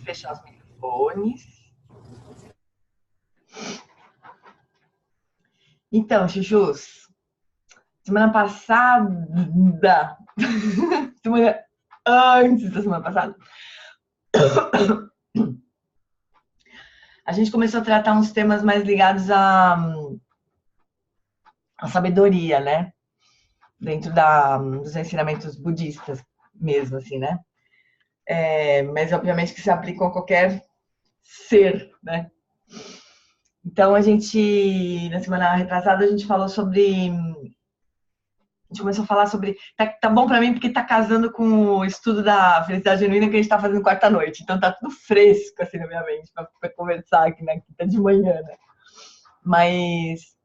fechar os microfones. Então, chuchus, semana passada, semana antes da semana passada, a gente começou a tratar uns temas mais ligados à sabedoria, né? Dentro dos ensinamentos budistas mesmo, assim, né? Mas, obviamente, que se aplicam a qualquer ser, né? Então, na semana retrasada, a gente falou sobre... A gente começou a falar sobre... Tá bom pra mim porque tá casando com o estudo da felicidade genuína que a gente tá fazendo quarta-noite. Então, tá tudo fresco, assim, na minha mente, pra conversar aqui na quinta de manhã, né? Mas...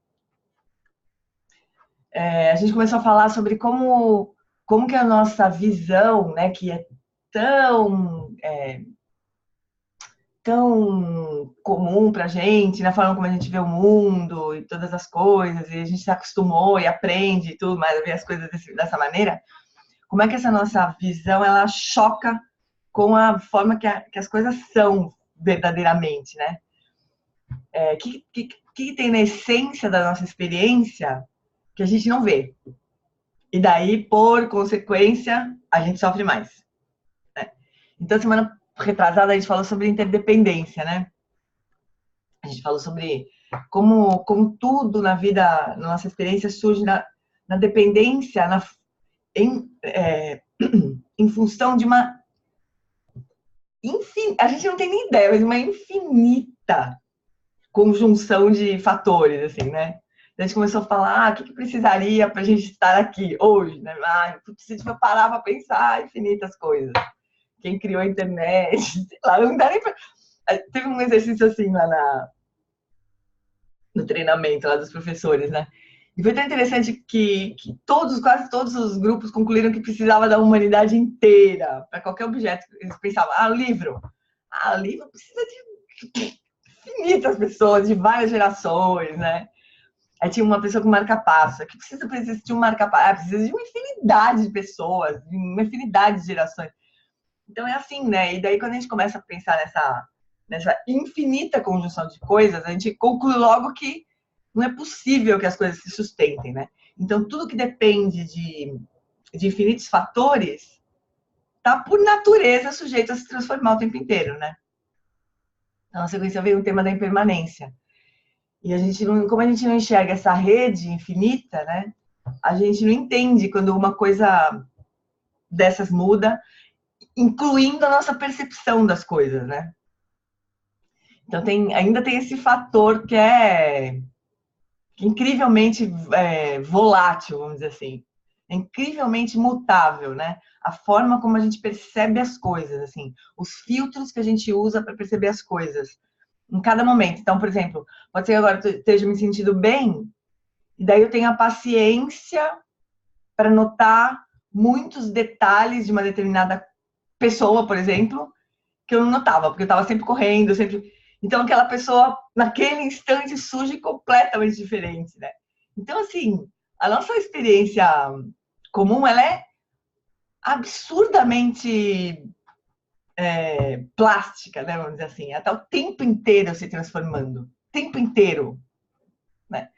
a gente começou a falar sobre como que a nossa visão, né, que é tão comum pra gente, na forma como a gente vê o mundo e todas as coisas, e a gente se acostumou e aprende e tudo mais a ver as coisas dessa maneira, como é que essa nossa visão, ela choca com a forma que as coisas são verdadeiramente, né? Que tem na essência da nossa experiência que a gente não vê. E daí, por consequência, a gente sofre mais. Né? Então, semana retrasada, a gente falou sobre interdependência, né? A gente falou sobre como tudo na vida, na nossa experiência, surge na dependência, em função de uma... a gente não tem nem ideia, mas uma infinita conjunção de fatores, assim, né? A gente começou a falar, o que precisaria para a gente estar aqui hoje, né? Eu preciso parar para pensar infinitas coisas. Quem criou a internet, sei lá, não dá nem pra... Teve um exercício assim lá no treinamento lá dos professores, né? E foi tão interessante que quase todos os grupos concluíram que precisava da humanidade inteira para qualquer objeto. Eles pensavam, o livro. O livro precisa de infinitas pessoas, de várias gerações, né? Aí tinha uma pessoa com marca-passo. Que precisa existir um marca-passo? Precisa de uma infinidade de pessoas, de uma infinidade de gerações. Então é assim, né? E daí quando a gente começa a pensar nessa infinita conjunção de coisas, a gente conclui logo que não é possível que as coisas se sustentem, né? Então tudo que depende de infinitos fatores está por natureza sujeito a se transformar o tempo inteiro, né? Então, na sequência veio o tema da impermanência. E como a gente não enxerga essa rede infinita, né? A gente não entende quando uma coisa dessas muda, incluindo a nossa percepção das coisas, né? Então ainda tem esse fator que é incrivelmente volátil, vamos dizer assim. É incrivelmente mutável, né? A forma como a gente percebe as coisas, assim. Os filtros que a gente usa para perceber as coisas em cada momento. Então, por exemplo, pode ser que agora eu esteja me sentindo bem, e daí eu tenho a paciência para notar muitos detalhes de uma determinada pessoa, por exemplo, que eu não notava, porque eu estava sempre correndo, sempre... Então, aquela pessoa, naquele instante, surge completamente diferente, né? Então, assim, a nossa experiência comum, ela é absurdamente plástica, né? Vamos dizer assim. Ela está o tempo inteiro se transformando. O tempo inteiro. Né?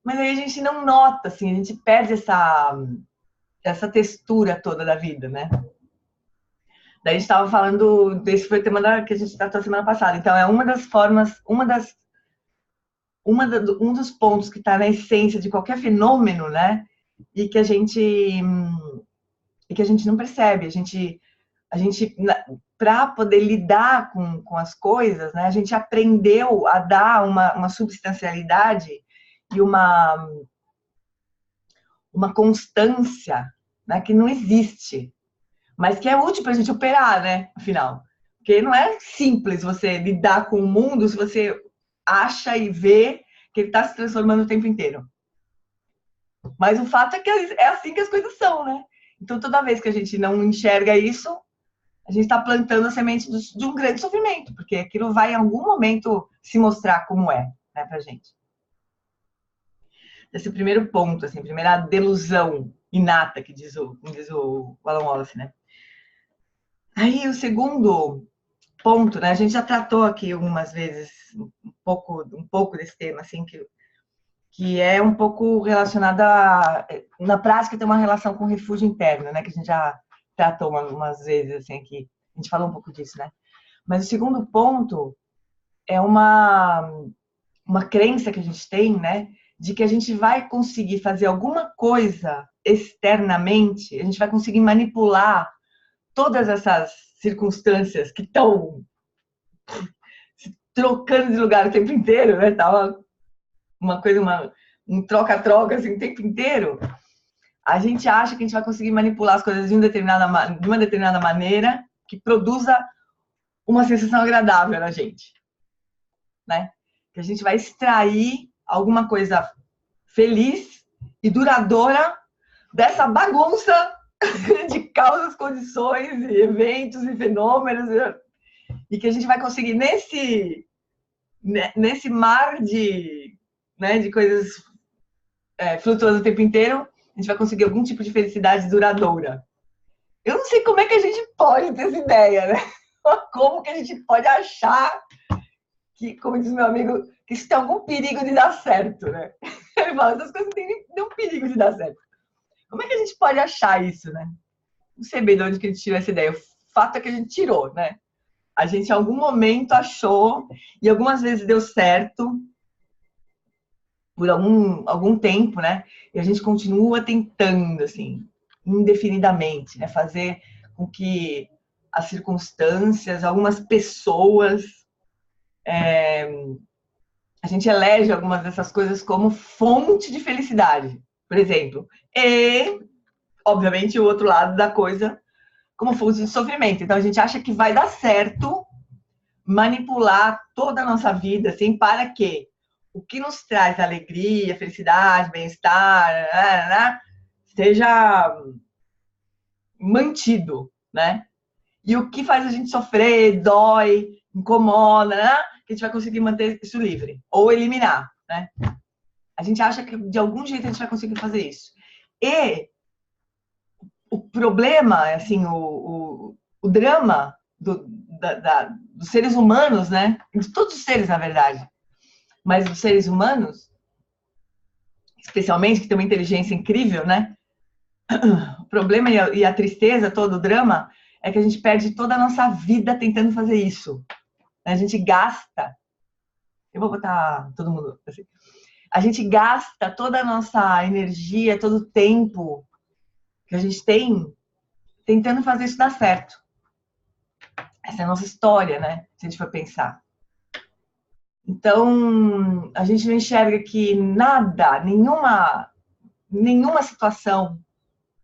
Mas aí a gente não nota, assim, a gente perde essa textura toda da vida, né? Daí a gente estava falando, esse foi o tema que a gente tratou semana passada. Então, é uma das formas, um dos pontos que está na essência de qualquer fenômeno, né? E que a gente não percebe. A gente para poder lidar com as coisas, né? A gente aprendeu a dar uma substancialidade e uma constância, né? Que não existe, mas que é útil para a gente operar, né? Afinal, porque não é simples você lidar com o mundo se você acha e vê que ele está se transformando o tempo inteiro. Mas o fato é que é assim que as coisas são, né? Então, toda vez que a gente não enxerga isso, a gente está plantando a semente de um grande sofrimento, porque aquilo vai em algum momento se mostrar como é, né, pra gente. Esse é o primeiro ponto, assim, a primeira delusão inata, que diz o Alan Wallace, né? Aí o segundo ponto, né? A gente já tratou aqui algumas vezes um pouco desse tema, assim, que é um pouco relacionado a... Na prática, tem uma relação com o refúgio interno, né? Que a gente já tratou umas vezes, assim, aqui. A gente falou um pouco disso, né? Mas o segundo ponto é uma crença que a gente tem, né? De que a gente vai conseguir fazer alguma coisa externamente, a gente vai conseguir manipular todas essas circunstâncias que estão trocando de lugar o tempo inteiro, né? Tava uma coisa, um troca-troca assim, o tempo inteiro. A gente acha que a gente vai conseguir manipular as coisas de uma determinada maneira que produza uma sensação agradável na gente, né? Que a gente vai extrair alguma coisa feliz e duradoura dessa bagunça de causas, condições, e eventos e fenômenos, e que a gente vai conseguir nesse mar né, de coisas flutuando o tempo inteiro, a gente vai conseguir algum tipo de felicidade duradoura. Eu não sei como é que a gente pode ter essa ideia, né? Como que a gente pode achar que, como diz meu amigo, que isso tem algum perigo de dar certo, né? Ele fala, essas coisas não tem nenhum perigo de dar certo. Como é que a gente pode achar isso, né? Não sei bem de onde que a gente tirou essa ideia. O fato é que a gente tirou, né? A gente em algum momento achou, e algumas vezes deu certo, por algum tempo, né? E a gente continua tentando, assim, indefinidamente, né? Fazer com que as circunstâncias, algumas pessoas, a gente elege algumas dessas coisas como fonte de felicidade, por exemplo. E, obviamente, o outro lado da coisa como fonte de sofrimento. Então, a gente acha que vai dar certo manipular toda a nossa vida, assim, para que o que nos traz alegria, felicidade, bem-estar, seja mantido, né? E o que faz a gente sofrer, dói, incomoda, né? Que a gente vai conseguir manter isso livre ou eliminar, né? A gente acha que de algum jeito a gente vai conseguir fazer isso. E o problema, assim, o drama dos seres humanos, né? De todos os seres, na verdade, mas dos seres humanos, especialmente, que tem uma inteligência incrível, né? O problema e a tristeza, todo o drama, é que a gente perde toda a nossa vida tentando fazer isso. A gente gasta. Eu vou botar todo mundo assim. A gente gasta toda a nossa energia, todo o tempo que a gente tem tentando fazer isso dar certo. Essa é a nossa história, né? Se a gente for pensar. Então, a gente não enxerga que nada, nenhuma situação,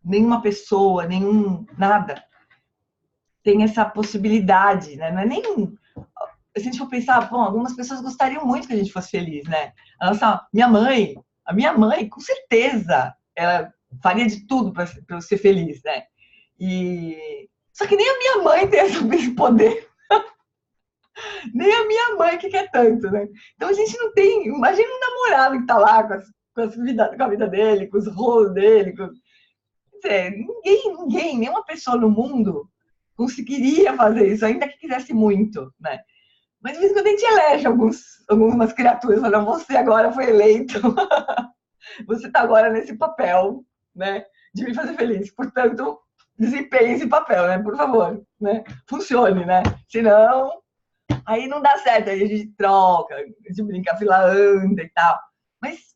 nenhuma pessoa, nada tem essa possibilidade, né? Não é nem... Se a gente for pensar, bom, algumas pessoas gostariam muito que a gente fosse feliz, né? A minha mãe, com certeza, ela faria de tudo para eu ser feliz, né? Só que nem a minha mãe tem esse poder. Nem a minha mãe que quer tanto, né? Então a gente não tem... Imagina um namorado que tá lá com a vida dele, com os rolos dele. Quer dizer, ninguém, nenhuma pessoa no mundo conseguiria fazer isso, ainda que quisesse muito, né? Mas de vez em quando a gente elege algumas criaturas, falando, você agora foi eleito, você está agora nesse papel, né, de me fazer feliz. Portanto, desempenhe esse papel, né, por favor, né, funcione, né, senão, aí não dá certo, aí a gente troca, a gente brinca, a fila anda e tal. Mas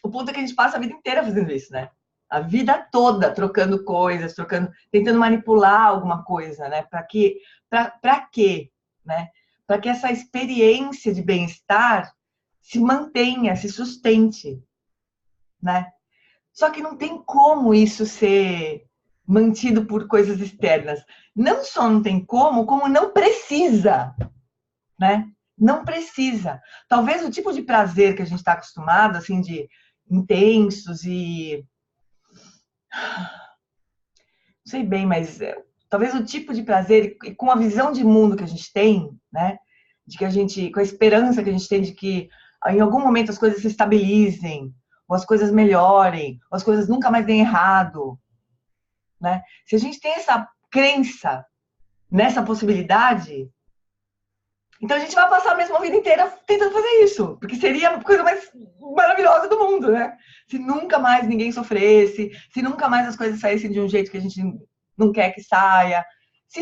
o ponto é que a gente passa a vida inteira fazendo isso, né? A vida toda trocando coisas, tentando manipular alguma coisa, né? Para quê, né? Para que essa experiência de bem-estar se mantenha, se sustente, né? Só que não tem como isso ser mantido por coisas externas. Não só não tem como não precisa, né? Não precisa. Talvez o tipo de prazer que a gente está acostumado, assim, de intensos e... Não sei bem, mas talvez o tipo de prazer e com a visão de mundo que a gente tem, né? De que a gente, com a esperança que a gente tem de que em algum momento as coisas se estabilizem, ou as coisas melhorem, ou as coisas nunca mais deem errado, né? Se a gente tem essa crença nessa possibilidade, então a gente vai passar a mesma vida inteira tentando fazer isso, porque seria a coisa mais maravilhosa do mundo, né? Se nunca mais ninguém sofresse, se nunca mais as coisas saíssem de um jeito que a gente não quer que saia. Se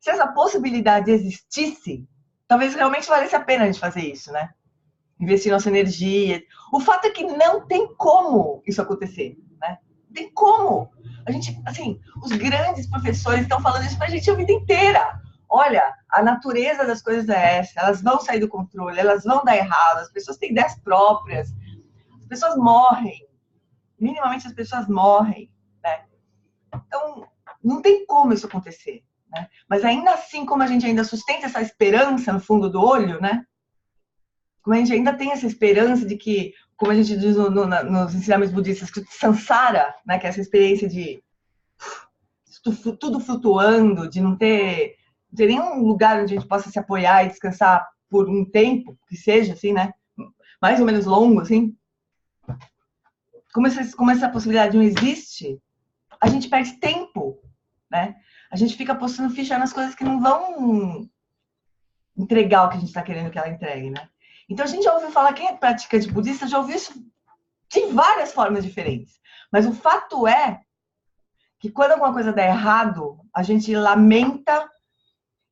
essa possibilidade existisse, talvez realmente valesse a pena a gente fazer isso, né? Investir nossa energia. O fato é que não tem como isso acontecer, né? Não tem como. A gente, assim, os grandes professores estão falando isso pra gente a vida inteira. Olha, a natureza das coisas é essa, elas vão sair do controle, elas vão dar errado, as pessoas têm ideias próprias, as pessoas morrem, minimamente as pessoas morrem, né? Então, não tem como isso acontecer, né? Mas ainda assim, como a gente ainda sustenta essa esperança no fundo do olho, né? Como a gente ainda tem essa esperança de que, como a gente diz nos ensinamentos budistas, que o samsara, né, que é essa experiência de tudo flutuando, de não ter nenhum lugar onde a gente possa se apoiar e descansar por um tempo, que seja assim, né? Mais ou menos longo, assim. Como essa possibilidade não existe, a gente perde tempo, né? A gente fica postando ficha nas coisas que não vão entregar o que a gente está querendo que ela entregue, né? Então a gente já ouviu falar, quem é praticante budista já ouviu isso de várias formas diferentes. Mas o fato é que quando alguma coisa dá errado, a gente lamenta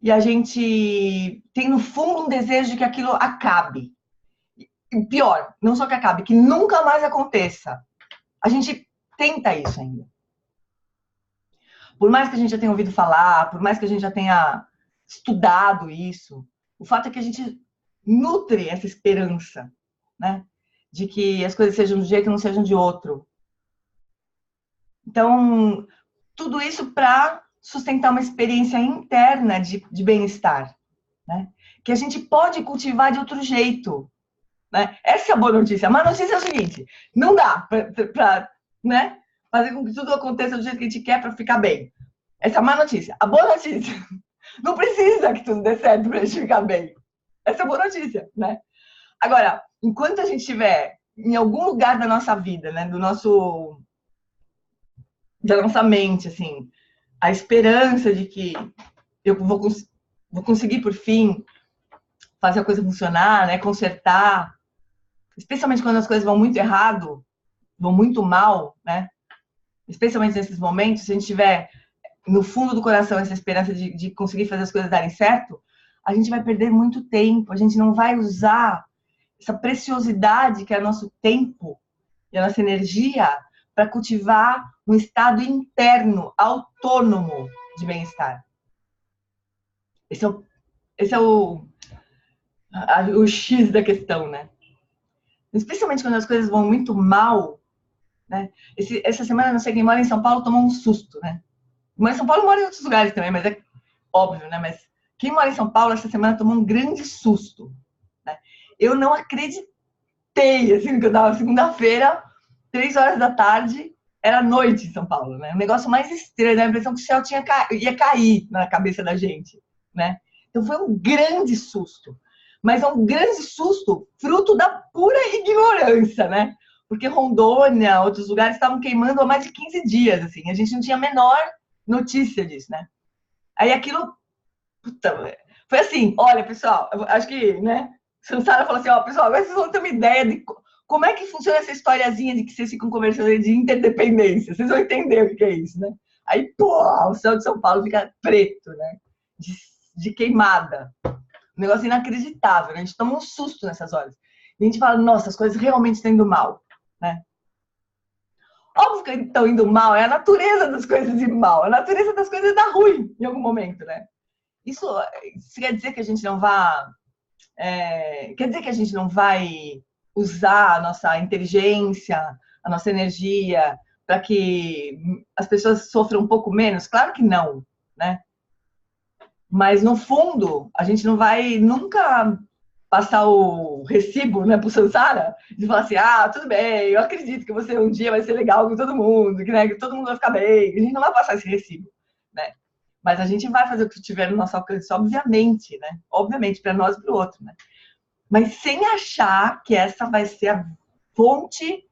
e a gente tem no fundo um desejo de que aquilo acabe. E pior, não só que acabe, que nunca mais aconteça. A gente tenta isso ainda. Por mais que a gente já tenha ouvido falar, por mais que a gente já tenha estudado isso, o fato é que a gente nutre essa esperança, né? De que as coisas sejam de um jeito e não sejam de outro. Então, tudo isso para sustentar uma experiência interna de bem-estar, né? Que a gente pode cultivar de outro jeito, né? Essa é a boa notícia. A má notícia é o seguinte: não dá para, né, fazer com que tudo aconteça do jeito que a gente quer para ficar bem. Essa é a má notícia. A boa notícia: não precisa que tudo dê certo para a gente ficar bem. Essa é a boa notícia, né? Agora, enquanto a gente estiver em algum lugar da nossa vida, né, da nossa mente, assim, a esperança de que eu vou conseguir, por fim, fazer a coisa funcionar, né, consertar, especialmente quando as coisas vão muito errado, vão muito mal, né? Especialmente nesses momentos, se a gente tiver no fundo do coração essa esperança de conseguir fazer as coisas darem certo, a gente vai perder muito tempo, a gente não vai usar essa preciosidade que é o nosso tempo e a nossa energia para cultivar um estado interno, autônomo de bem-estar. Esse é o X da questão, né? Especialmente quando as coisas vão muito mal, né? Essa semana, não sei, quem mora em São Paulo tomou um susto, né? Mas São Paulo mora em outros lugares também, mas é óbvio, né? Mas quem mora em São Paulo essa semana tomou um grande susto, né? Eu não acreditei, assim, que eu tava segunda-feira, 3 horas da tarde, era noite em São Paulo, né? O negócio mais estranho, né? A impressão que o céu ia cair na cabeça da gente, né? Então foi um grande susto. Mas é um grande susto fruto da pura ignorância, né? Porque Rondônia, outros lugares estavam queimando há mais de 15 dias, assim. A gente não tinha a menor notícia disso, né? Aí aquilo, puta, foi assim, olha, pessoal, eu acho que, né? Sansara falou assim, ó, pessoal, agora vocês vão ter uma ideia de como é que funciona essa historiazinha de que vocês ficam conversando de interdependência. Vocês vão entender o que é isso, né? Aí, pô, o céu de São Paulo fica preto, né? De queimada. Um negócio inacreditável, né? A gente toma um susto nessas horas. E a gente fala, nossa, as coisas realmente estão indo mal, né? Óbvio que estão indo mal, é a natureza das coisas ir mal, a natureza das coisas dar ruim em algum momento, né? Isso quer dizer que a gente não quer dizer que a gente não vai usar a nossa inteligência, a nossa energia para que as pessoas sofram um pouco menos? Claro que não, né? Mas no fundo, a gente não vai nunca passar o recibo, né, pro Sansara e falar assim, ah, tudo bem, eu acredito que você um dia vai ser legal com todo mundo, que, né, que todo mundo vai ficar bem. A gente não vai passar esse recibo, né? Mas a gente vai fazer o que tiver no nosso alcance, obviamente, né? Obviamente, para nós e para o outro, né? Mas sem achar que essa vai ser a fonte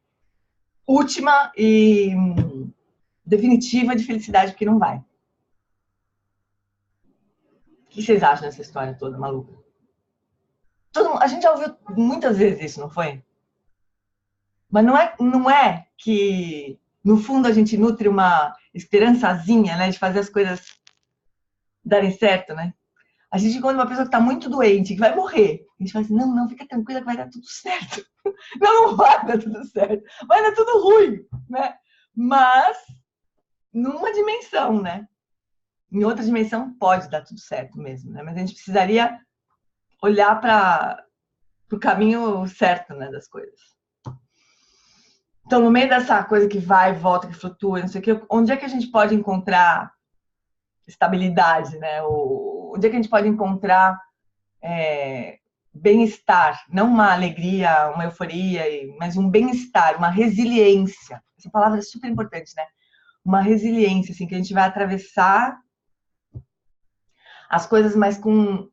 última e definitiva de felicidade, porque não vai. que vocês acham dessa história toda maluca? A gente já ouviu muitas vezes isso, não foi? Mas não é que, no fundo, a gente nutre uma esperançazinha, né, de fazer as coisas darem certo, né? A gente encontra uma pessoa que está muito doente, que vai morrer. A gente fala assim, não, fica tranquila que vai dar tudo certo. Não vai dar tudo certo. Vai dar tudo ruim, né? Mas, numa dimensão, né? Em outra dimensão, pode dar tudo certo mesmo, né? Mas a gente precisaria olhar para o caminho certo, né, das coisas. Então, no meio dessa coisa que vai, volta, que flutua, não sei o quê, onde é que a gente pode encontrar estabilidade, né? Onde é que a gente pode encontrar bem-estar, não uma alegria, uma euforia, mas um bem-estar, uma resiliência. Essa palavra é super importante, né? Uma resiliência, assim, que a gente vai atravessar as coisas, mas com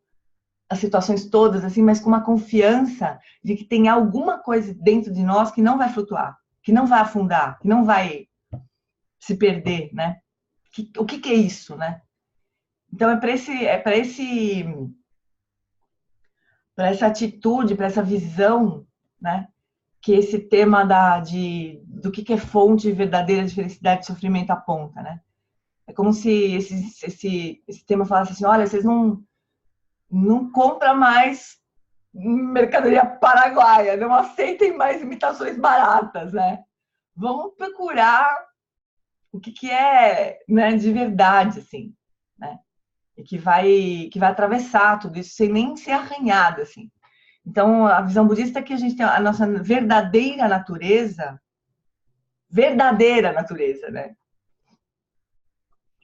as situações todas, assim, mas com uma confiança de que tem alguma coisa dentro de nós que não vai flutuar, que não vai afundar, que não vai se perder, né? O que é isso, né? Então para essa atitude, para essa visão, né? Que esse tema do que é fonte verdadeira de felicidade e sofrimento aponta, né? É como se esse tema falasse assim, olha, vocês não compram mais mercadoria paraguaia, não aceitem mais imitações baratas, né? Vamos procurar o que é, né, de verdade, assim, né? E que vai atravessar tudo isso sem nem ser arranhado, assim. Então, a visão budista é que a gente tem a nossa verdadeira natureza, né?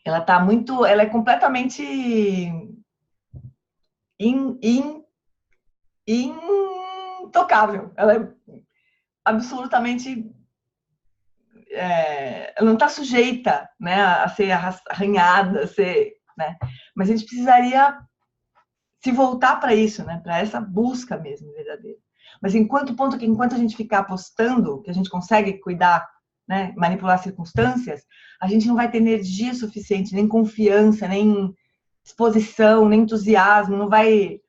Ela é completamente intocável. Ela é absolutamente, ela não está sujeita, né, a ser arranhada, né? Mas a gente precisaria se voltar para isso, né, para essa busca mesmo verdadeira. Mas enquanto a gente ficar apostando que a gente consegue cuidar, né, manipular as circunstâncias, a gente não vai ter energia suficiente, nem confiança, nem disposição, nem entusiasmo, não vai.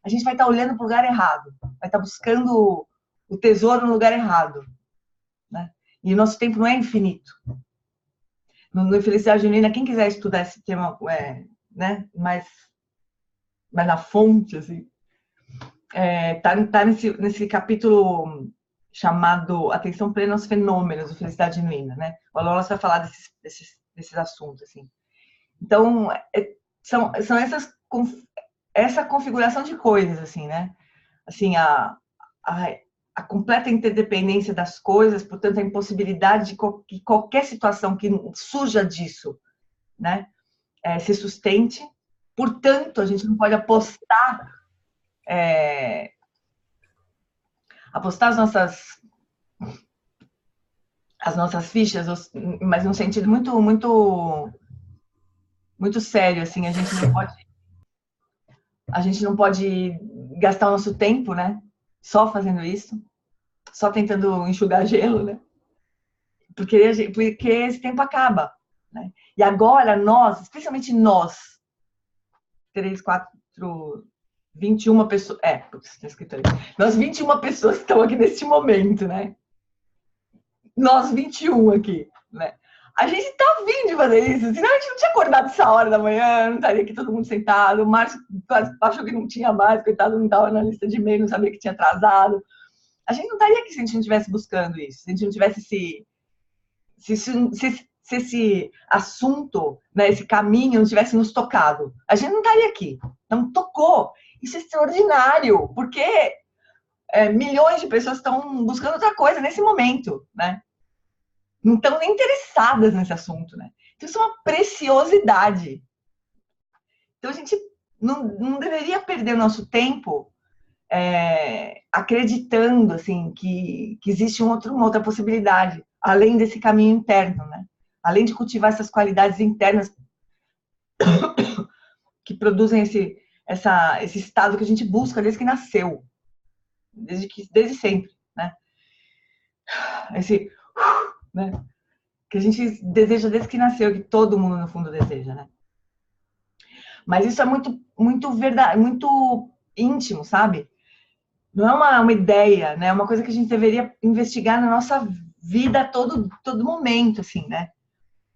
A gente vai estar olhando para o lugar errado, vai estar buscando o tesouro no lugar errado, né? E o nosso tempo não é infinito. No Felicidade Genuína, quem quiser estudar esse tema, né, mais na fonte, assim, tá nesse capítulo chamado Atenção Plena aos Fenômenos do Felicidade Genuína, né? O Lola vai falar desses assuntos, assim. Então, são essa configuração de coisas, assim, né? Assim, a completa interdependência das coisas, portanto, a impossibilidade de que qualquer situação que surja disso, né, se sustente. Portanto, a gente não pode apostar as nossas fichas, mas num sentido muito, muito, muito sério, assim, a gente não pode gastar o nosso tempo, né, só fazendo isso, só tentando enxugar gelo, né, porque esse tempo acaba, né, e agora nós, especialmente nós, 3, 4, 21 pessoas, está escrito aí, nós 21 pessoas que estão aqui neste momento, né, nós 21 aqui, né? A gente tá afim de fazer isso, senão a gente não tinha acordado essa hora da manhã, não estaria aqui todo mundo sentado, o Márcio achou que não tinha mais, coitado, não estava na lista de e-mail, não sabia que tinha atrasado. A gente não estaria aqui se a gente não estivesse buscando isso, se a gente não tivesse se esse assunto, né, esse caminho não tivesse nos tocado. A gente não estaria aqui, não tocou. Isso é extraordinário, porque milhões de pessoas estão buscando outra coisa nesse momento, né? Não estão nem interessadas nesse assunto, né? Então, isso é uma preciosidade. Então, a gente não deveria perder o nosso tempo acreditando, assim, que existe uma outra possibilidade, além desse caminho interno, né? Além de cultivar essas qualidades internas que produzem esse estado que a gente busca desde que nasceu, desde sempre, né? Né? Que a gente deseja desde que nasceu, que todo mundo no fundo deseja, né? Mas isso é muito verdade, muito íntimo, sabe? Não é uma ideia, né? É uma coisa que a gente deveria investigar na nossa vida a todo momento, assim, né?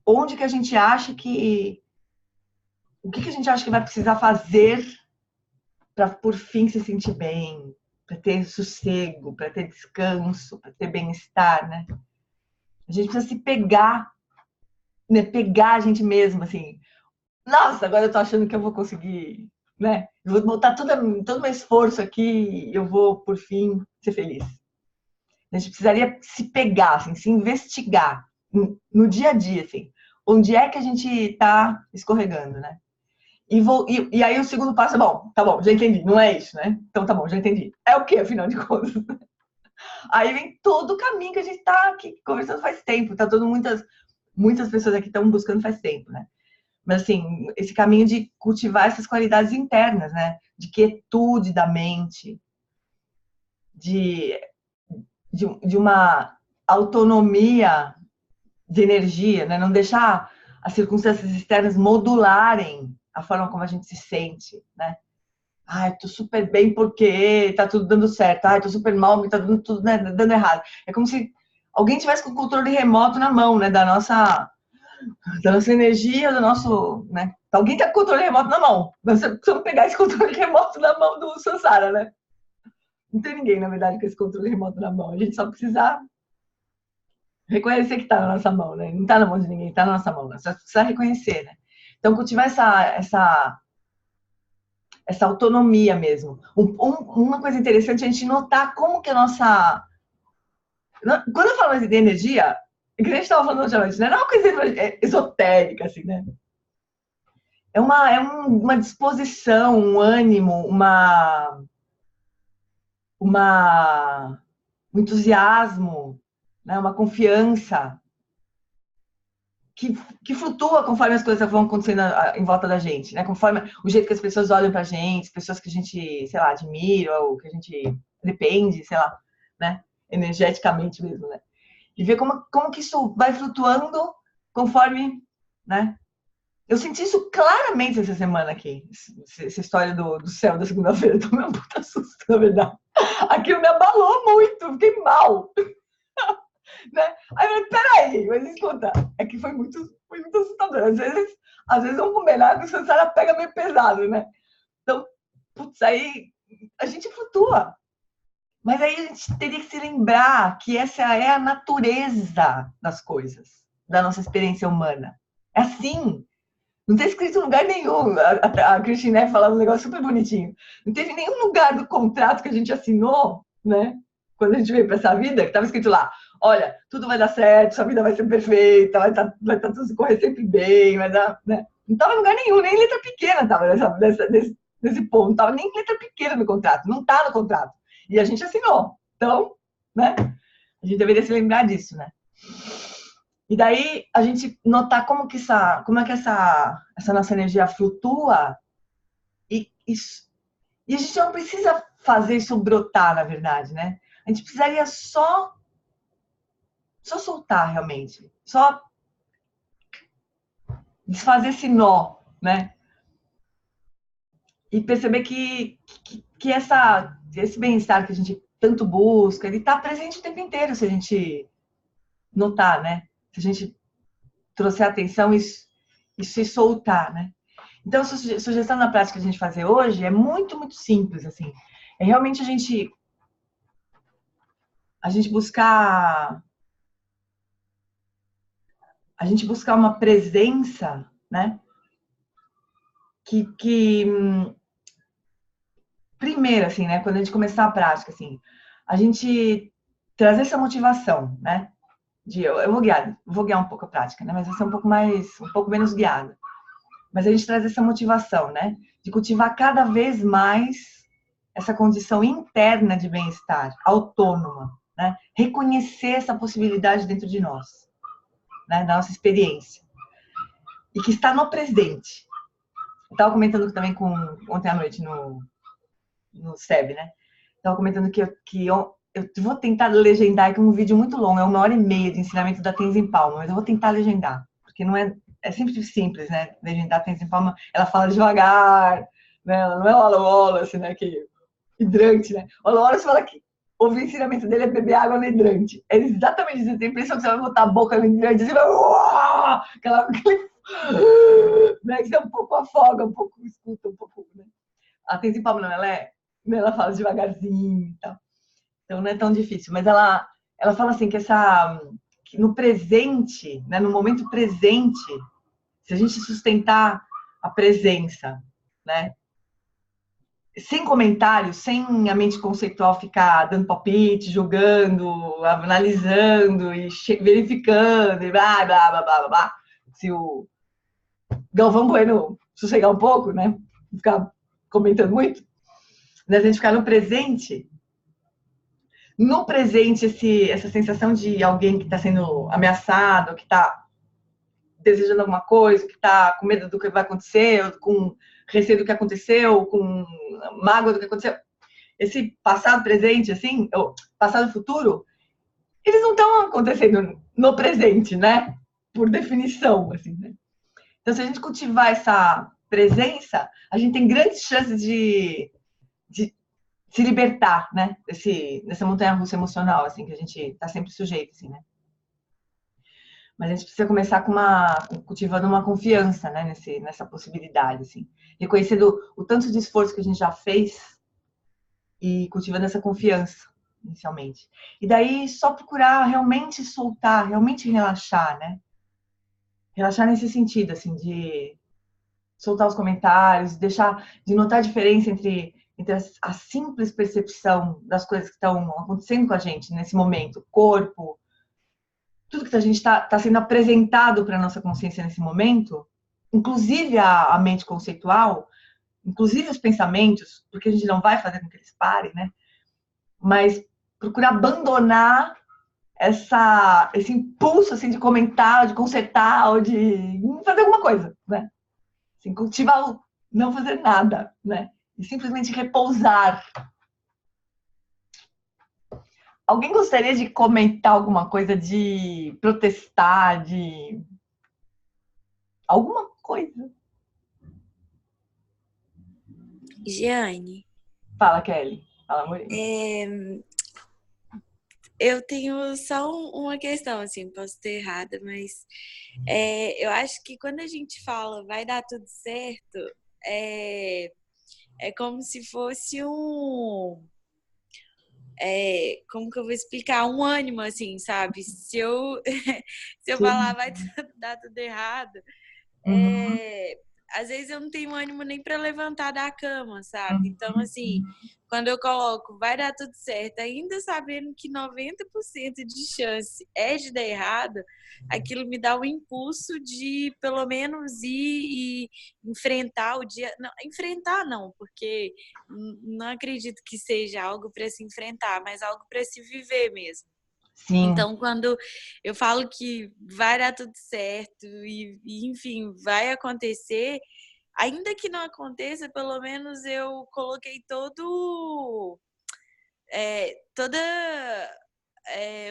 Onde que a gente acha que... O que a gente acha que vai precisar fazer para, por fim, se sentir bem, para ter sossego, para ter descanso, para ter bem-estar, né? A gente precisa se pegar, né? Pegar a gente mesmo, assim. Nossa, agora eu tô achando que eu vou conseguir, né? Eu vou botar todo meu esforço aqui e eu vou, por fim, ser feliz. A gente precisaria se pegar, assim, se investigar no dia a dia, assim. Onde é que a gente está escorregando, né? E aí o segundo passo é, bom, tá bom, já entendi, não é isso, né? Então tá bom, já entendi. É o que, afinal de contas? Aí vem todo o caminho que a gente está aqui conversando faz tempo, tá todo muitas pessoas aqui estão buscando faz tempo, né? Mas assim, esse caminho de cultivar essas qualidades internas, né? De quietude da mente, de, de uma autonomia de energia, né? Não deixar as circunstâncias externas modularem a forma como a gente se sente, né? Ai, tô super bem porque tá tudo dando certo. Ai, tô super mal porque tá tudo, né, dando errado. É como se alguém tivesse com o controle remoto na mão, né? Da nossa energia, do nosso, né? Alguém tá com o controle remoto na mão. Nós precisamos pegar esse controle remoto na mão do Sansara, né? Não tem ninguém, na verdade, com esse controle remoto na mão. A gente só precisa reconhecer que tá na nossa mão, né? Não tá na mão de ninguém, tá na nossa mão. Né? Só precisa reconhecer, né? Então, cultivar essa autonomia mesmo. Uma coisa interessante é a gente notar como que a nossa... Quando eu falo de energia, que a gente estava falando ultimamente, né? Não é uma coisa esotérica, assim, né? É uma disposição, um ânimo, um entusiasmo, né? Uma confiança que flutua conforme as coisas vão acontecendo em volta da gente, né? Conforme o jeito que as pessoas olham pra gente, pessoas que a gente, sei lá, admira ou que a gente depende, sei lá, né? Energeticamente mesmo, né? E ver como que isso vai flutuando conforme, né? Eu senti isso claramente essa semana aqui, essa história do céu da segunda-feira. Tomei um puta susto, na verdade. Aquilo me abalou muito, fiquei mal. Né? Aí eu falei, peraí, mas escuta, é que foi muito assustador. Às vezes um combinado que o Sansara pega meio pesado, né? Então, putz, aí a gente flutua. Mas aí a gente teria que se lembrar que essa é a natureza das coisas, da nossa experiência humana. É assim. Não tem escrito em lugar nenhum. A Christine falando um negócio super bonitinho. Não teve nenhum lugar do contrato que a gente assinou, né? Quando a gente veio para essa vida, que estava escrito lá: olha, tudo vai dar certo, sua vida vai ser perfeita, vai tudo correr sempre bem, vai dar, né? Não estava em lugar nenhum, nem letra pequena estava nesse ponto, não estava nem letra pequena no contrato, não está no contrato. E a gente assinou. Então, né? A gente deveria se lembrar disso, né? E daí a gente notar como é que essa nossa energia flutua e a gente não precisa fazer isso brotar, na verdade, né? A gente precisaria só soltar realmente, só desfazer esse nó, né? E perceber que esse bem-estar que a gente tanto busca, ele está presente o tempo inteiro, se a gente notar, né? Se a gente trouxer atenção e se soltar, né? Então, a sugestão na prática que a gente fazer hoje é muito, muito simples, assim. É realmente a gente buscar uma presença, né? Que primeiro, assim, né? Quando a gente começar a prática, assim, a gente trazer essa motivação, né? Eu vou guiar um pouco a prática, né? Mas vai ser um pouco menos guiada. Mas a gente traz essa motivação, né? De cultivar cada vez mais essa condição interna de bem-estar, autônoma, né? Reconhecer essa possibilidade dentro de nós, né? Da nossa experiência. E que está no presente. Eu estava comentando também ontem à noite no SEB, né? Estava comentando que eu vou tentar legendar aqui um vídeo muito longo, é 1h30 de ensinamento da Tenzin Palmo, mas eu vou tentar legendar, porque não é é sempre simples, né? Legendar atenção palma, ela fala devagar, né? Ela não é ola, assim, né? Que hidrante, né? Ola, você fala que o ensinamento dele é beber água no hidrante. É exatamente isso. Você tem a impressão que você vai botar a boca no hidrante, assim, vai... aquela... né? Que você um pouco afoga, um pouco escuta, um pouco, né? A atenção palma, não, ela fala devagarzinho e tal. Então não é tão difícil. Mas ela fala assim que no presente, né? No momento presente, se a gente sustentar a presença, né? Sem comentários, sem a mente conceitual ficar dando palpite, julgando, analisando e verificando, e blá, blá, blá, blá, blá. Se o Galvão Bueno sossegar um pouco, né? Ficar comentando muito, né? A gente ficar no presente. No presente, essa sensação de alguém que está sendo ameaçado, que está desejando alguma coisa, que está com medo do que vai acontecer, com receio do que aconteceu, com mágoa do que aconteceu. Esse passado, presente, assim, ou passado, futuro, eles não estão acontecendo no presente, né? Por definição, assim, né? Então, se a gente cultivar essa presença, a gente tem grandes chances de se libertar, né? Dessa montanha-russa emocional, assim, que a gente está sempre sujeito, assim, né? Mas a gente precisa começar cultivando uma confiança, né, nessa possibilidade, assim. Reconhecendo o tanto de esforço que a gente já fez e cultivando essa confiança, inicialmente. E daí só procurar realmente soltar, realmente relaxar, né? Relaxar nesse sentido, assim, de soltar os comentários, de notar a diferença entre a simples percepção das coisas que estão acontecendo com a gente nesse momento, corpo, tudo que a gente está sendo apresentado para a nossa consciência nesse momento, inclusive a mente conceitual, inclusive os pensamentos, porque a gente não vai fazer com que eles parem, né? Mas procurar abandonar esse impulso assim, de comentar, de consertar, ou de fazer alguma coisa, né? Assim, cultivar o não fazer nada, né? E simplesmente repousar. Alguém gostaria de comentar alguma coisa, de protestar, de alguma coisa? Giane, Fala, Kelly. Fala, Murilo. eu tenho só uma questão, assim, posso ter errada, mas eu acho que quando a gente fala vai dar tudo certo, é, é como se fosse como que eu vou explicar? Um ânimo, assim, sabe? Se eu falar Sim. vai dar tudo errado, Uhum, é, às vezes eu não tenho ânimo nem para levantar da cama, sabe? uhum, Então, assim, quando eu coloco vai dar tudo certo, ainda sabendo que 90% de chance é de dar errado, aquilo me dá o impulso de pelo menos ir e enfrentar o dia. Não, enfrentar não, porque não acredito que seja algo para se enfrentar, mas algo para se viver mesmo. sim. Então, quando eu falo que vai dar tudo certo enfim, vai acontecer, ainda que não aconteça, pelo menos eu coloquei toda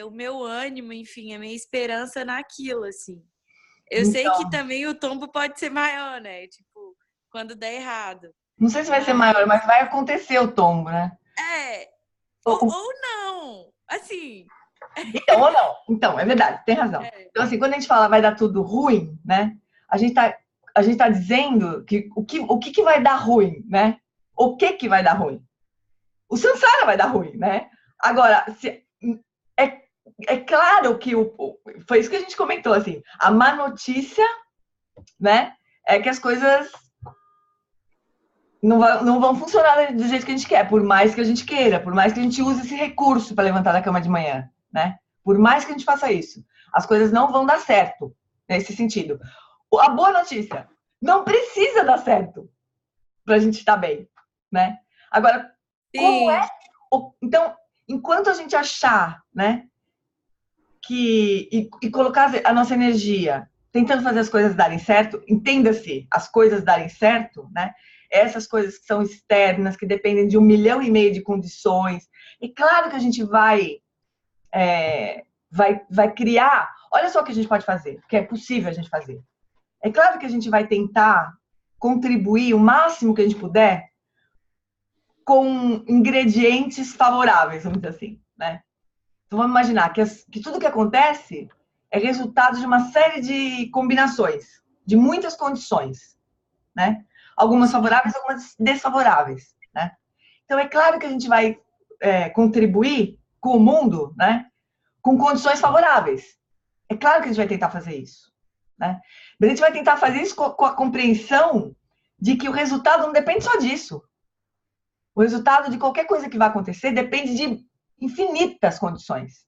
o meu ânimo, enfim, a minha esperança naquilo, assim. Eu sei que Então, também o tombo pode ser maior, né? Tipo, quando der errado. não sei se vai ser maior, Mas mas vai acontecer o tombo, né? é, O- o- ou não. Assim, Então, ou não. Então, é verdade, tem razão. é, Então, assim, quando a gente fala vai dar tudo ruim, né? A gente tá, a gente tá dizendo que o que vai dar ruim, né? O que vai dar ruim? O samsara vai dar ruim, né? Agora, é, é claro que foi isso que a gente comentou, assim, a má notícia, né? É que as coisas não vão funcionar do jeito que a gente quer, por mais que a gente queira, por mais que a gente use esse recurso para levantar da cama de manhã, né? Por mais que a gente faça isso, as coisas não vão dar certo nesse sentido. A boa notícia, não precisa dar certo para a gente estar bem, né? Agora, como é? sim, Então, enquanto a gente achar, né, e colocar a nossa energia tentando fazer as coisas darem certo, entenda-se, as coisas darem certo, né? Essas coisas que são externas, que dependem de 1,5 milhão de condições. E claro que a gente vai criar. Olha só o que a gente pode fazer, que é possível a gente fazer. É claro que a gente vai tentar contribuir o máximo que a gente puder com ingredientes favoráveis, vamos dizer assim, né? Então vamos imaginar que tudo que acontece é resultado de uma série de combinações, de muitas condições, né? Algumas favoráveis, algumas desfavoráveis, né? Então é claro que a gente vai contribuir com o mundo, né? Com condições favoráveis. É claro que a gente vai tentar fazer isso, né? Mas a gente vai tentar fazer isso com a compreensão de que o resultado não depende só disso. O resultado de qualquer coisa que vai acontecer depende de infinitas condições.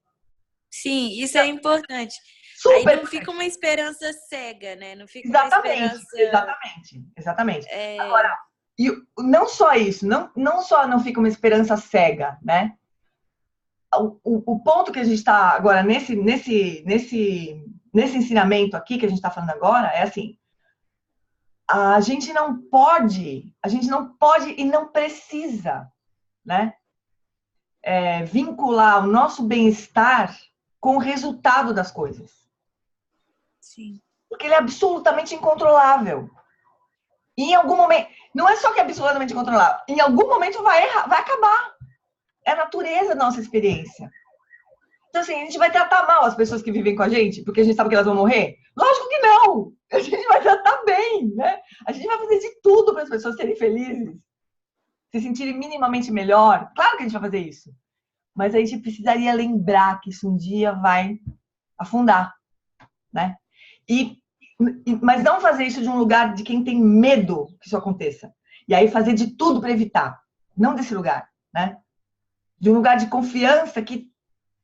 Sim, isso é importante. Super Aí não importante. fica uma esperança cega, né? Não fica uma Exatamente, esperança. exatamente. Agora, e não só isso, não só não fica uma esperança cega, né? O ponto que a gente está agora nesse ensinamento aqui que a gente está falando agora é assim: a gente não pode e não precisa, né? Vincular o nosso bem-estar com o resultado das coisas. Sim. Porque ele é absolutamente incontrolável. E em algum momento, não é só que é absolutamente incontrolável, em algum momento vai errar, vai acabar. É a natureza da nossa experiência. Então, assim, a gente vai tratar mal as pessoas que vivem com a gente, porque a gente sabe que elas vão morrer? Lógico que não! A gente vai tratar bem, né? A gente vai fazer de tudo para as pessoas serem felizes, se sentirem minimamente melhor. Claro que a gente vai fazer isso. Mas a gente precisaria lembrar que isso um dia vai afundar, né? Mas não fazer isso de um lugar de quem tem medo que isso aconteça. E aí fazer de tudo para evitar. Não desse lugar, né? De um lugar de confiança que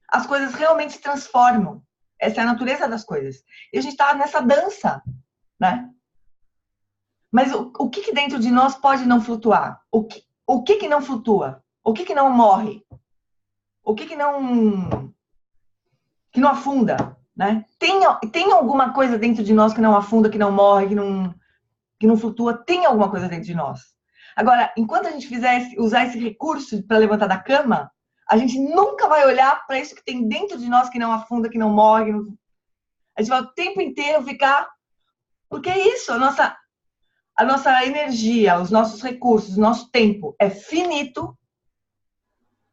as coisas realmente se transformam. Essa é a natureza das coisas. E a gente está nessa dança, né? Mas o que dentro de nós pode não flutuar? O que não flutua? O que não morre? O que não afunda, né? Tem alguma coisa dentro de nós que não afunda, que não morre, que não flutua? Tem alguma coisa dentro de nós. Agora, enquanto a gente usar esse recurso para levantar da cama, a gente nunca vai olhar para isso que tem dentro de nós que não afunda, que não morre. A gente vai o tempo inteiro ficar... Porque é isso, a nossa energia, os nossos recursos, o nosso tempo é finito,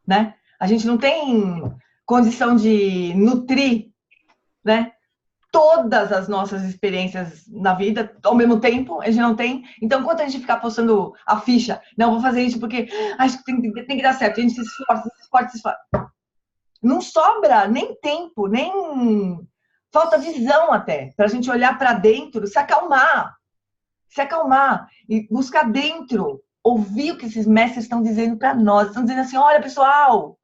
né? A gente não tem condição de nutrir, né? Todas as nossas experiências na vida ao mesmo tempo, a gente não tem. Então, enquanto a gente ficar postando a ficha, não, vou fazer isso porque acho que tem que dar certo, a gente se esforça. Não sobra nem tempo, nem falta visão até, para a gente olhar para dentro, se acalmar e buscar dentro, ouvir o que esses mestres estão dizendo para nós. Estão dizendo assim: olha, pessoal,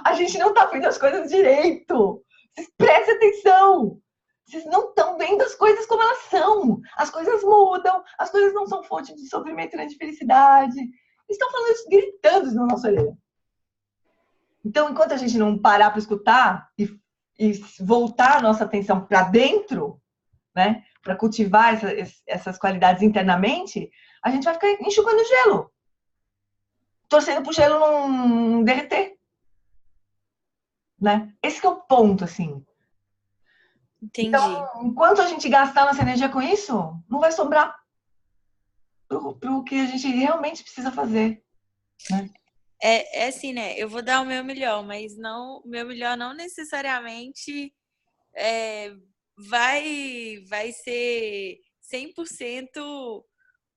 a gente não está vendo as coisas direito. Vocês prestem atenção. Vocês não estão vendo as coisas como elas são. As coisas mudam, as coisas não são fonte de sofrimento nem de felicidade. Eles estão falando isso, gritando na nossa orelha. Então, enquanto a gente não parar para escutar e voltar a nossa atenção para dentro, né, para cultivar essas qualidades internamente, a gente vai ficar enxugando gelo, torcendo para o gelo não derreter, né? Esse que é o ponto, assim. Entendi. Então, enquanto a gente gastar nossa energia com isso, não vai sobrar para o que a gente realmente precisa fazer, né? É assim, né? Eu vou dar o meu melhor, mas o meu melhor não necessariamente vai ser 100%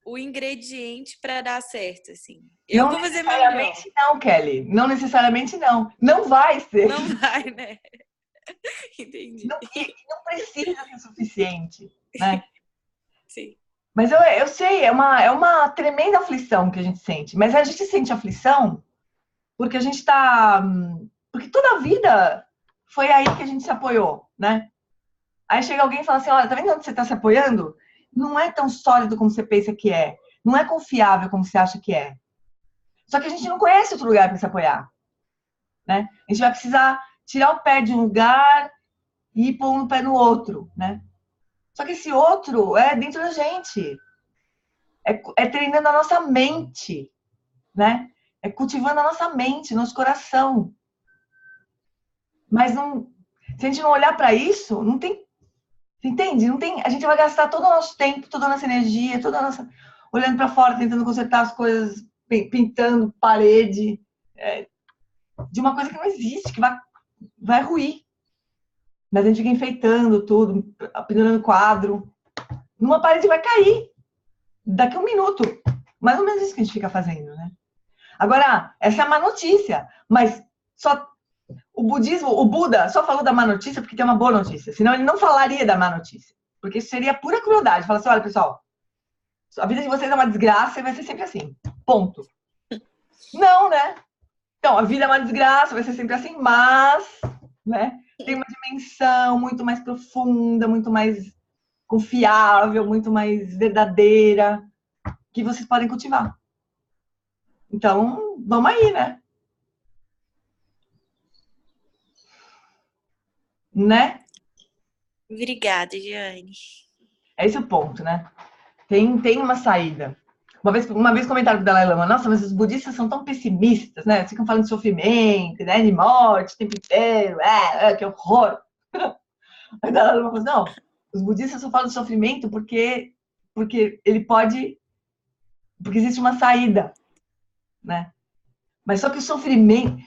o ingrediente para dar certo, assim. Eu vou fazer meu melhor. Não necessariamente não, Kelly. Não necessariamente não. Não vai ser. Não vai, né? Entendi. Não precisa ser suficiente, né? Sim. Mas eu sei, é uma tremenda aflição que a gente sente. Mas a gente sente aflição porque a gente está... Porque toda a vida foi aí que a gente se apoiou, né? Aí chega alguém e fala assim: olha, tá vendo onde você está se apoiando? Não é tão sólido como você pensa que é. Não é confiável como você acha que é. Só que a gente não conhece outro lugar para se apoiar, né? A gente vai precisar tirar o pé de um lugar e pôr um pé no outro, né? Só que esse outro é dentro da gente. É treinando a nossa mente, né? É cultivando a nossa mente, nosso coração. Mas não, se a gente não olhar para isso, não tem Você entende? Não tem, a gente vai gastar todo o nosso tempo, toda a nossa energia, toda a nossa olhando para fora, tentando consertar as coisas, pintando parede, de uma coisa que não existe, que vai ruir. Mas a gente fica enfeitando tudo, pendurando quadro. Numa parede vai cair daqui a um minuto. Mais ou menos isso que a gente fica fazendo, né? Agora, essa é a má notícia, mas só o budismo, o Buda só falou da má notícia porque tem uma boa notícia, senão ele não falaria da má notícia, porque isso seria pura crueldade. Fala assim, olha, pessoal, a vida de vocês é uma desgraça e vai ser sempre assim, ponto. Não, né? Então, a vida é uma desgraça, vai ser sempre assim, mas, né, tem uma dimensão muito mais profunda, muito mais confiável, muito mais verdadeira, que vocês podem cultivar. Então, vamos aí, né? Né? Obrigada, Jane. É esse o ponto, né? Tem uma saída. Uma vez comentaram com o Dalai Lama, nossa, mas os budistas são tão pessimistas, né? Ficam falando de sofrimento, né? De morte o tempo inteiro, que horror. Aí o Dalai Lama falou, não, os budistas só falam de sofrimento porque ele pode, porque existe uma saída, né? Mas só que o sofrimento,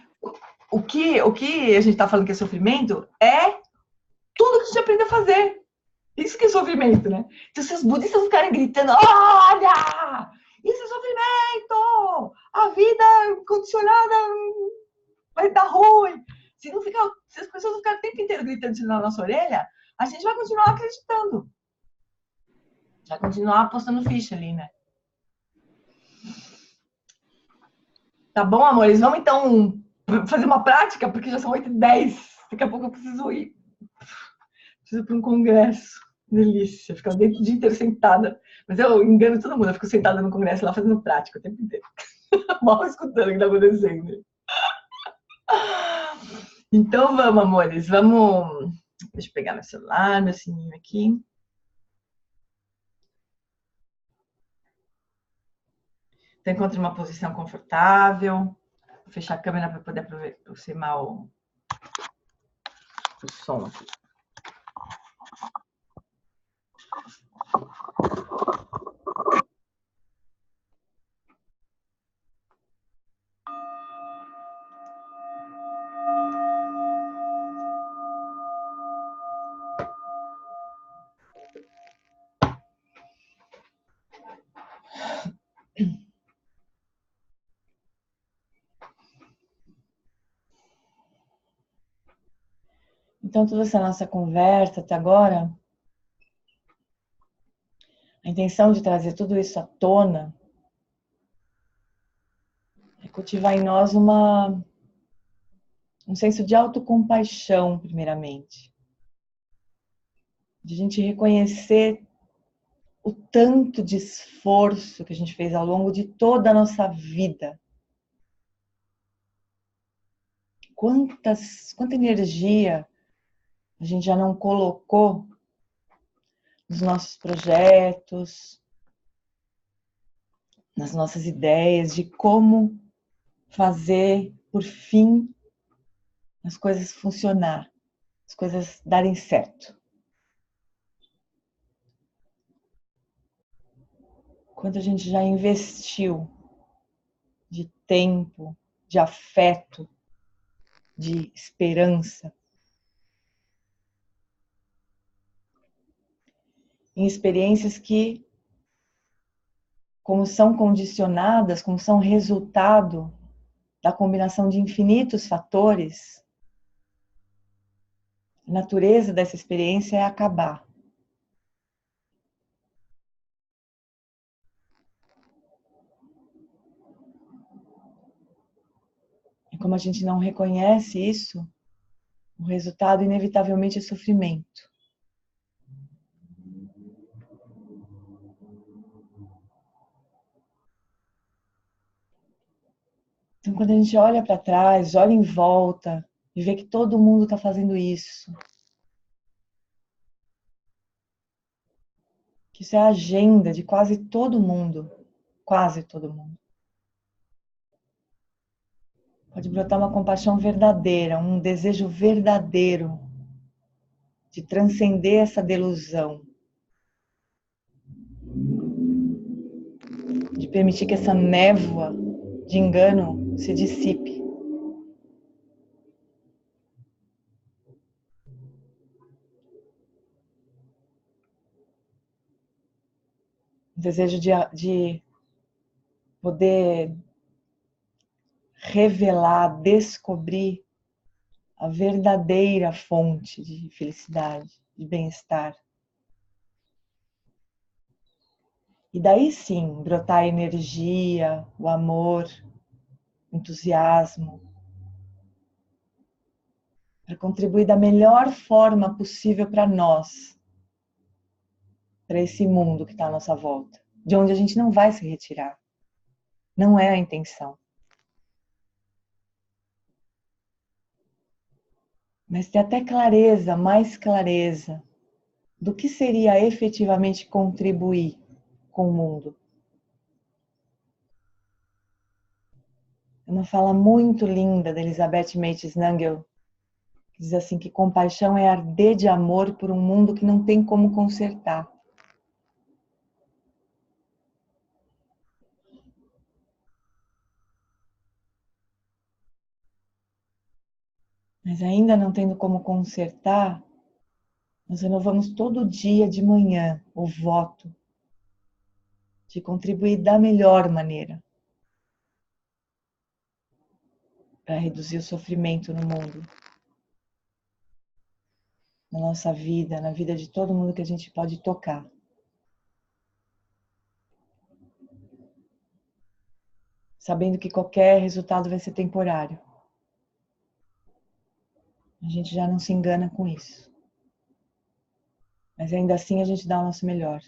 o que a gente está falando que é sofrimento é tudo que a gente aprende a fazer. Isso que é sofrimento, né? Então, se os budistas ficarem gritando, olha, isso é sofrimento, a vida condicionada vai dar ruim. Se as pessoas ficarem o tempo inteiro gritando isso na nossa orelha, a gente vai continuar acreditando. Vai continuar apostando ficha ali, né? Tá bom, amores? Vamos então fazer uma prática, porque já são 8h10. Daqui a pouco eu preciso ir. Preciso ir para um congresso. Delícia, ficar o dia inteiro sentada. Mas eu engano todo mundo, eu fico sentada no congresso lá fazendo prática o tempo inteiro. Mal escutando o que está acontecendo. Então vamos, amores, vamos. Deixa eu pegar meu celular, meu sininho aqui. Então, encontre uma posição confortável. Vou fechar a câmera para poder aproximar o som aqui. Então, toda essa nossa conversa até agora, a intenção de trazer tudo isso à tona é cultivar em nós um senso de autocompaixão, primeiramente. De a gente reconhecer o tanto de esforço que a gente fez ao longo de toda a nossa vida. Quanta energia a gente já não colocou nos nossos projetos, nas nossas ideias de como fazer, por fim, as coisas funcionar, as coisas darem certo. Quanto a gente já investiu de tempo, de afeto, de esperança, em experiências que, como são condicionadas, como são resultado da combinação de infinitos fatores, a natureza dessa experiência é acabar. E como a gente não reconhece isso, o resultado inevitavelmente é sofrimento. Então, quando a gente olha para trás, olha em volta e vê que todo mundo está fazendo isso, que isso é a agenda de quase todo mundo, pode brotar uma compaixão verdadeira, um desejo verdadeiro de transcender essa delusão, de permitir que essa névoa de engano se dissipe. O desejo de poder revelar, descobrir a verdadeira fonte de felicidade, de bem-estar. E daí sim, brotar a energia, o amor, o entusiasmo, para contribuir da melhor forma possível para nós, para esse mundo que está à nossa volta, de onde a gente não vai se retirar. Não é a intenção. Mas ter até clareza, mais clareza, do que seria efetivamente contribuir com o mundo. É uma fala muito linda da Elizabeth Mates Nangel, que diz assim que compaixão é arder de amor por um mundo que não tem como consertar. Mas ainda não tendo como consertar, nós renovamos todo dia de manhã o voto de contribuir da melhor maneira para reduzir o sofrimento no mundo, na nossa vida, na vida de todo mundo que a gente pode tocar. Sabendo que qualquer resultado vai ser temporário. A gente já não se engana com isso. Mas ainda assim a gente dá o nosso melhor.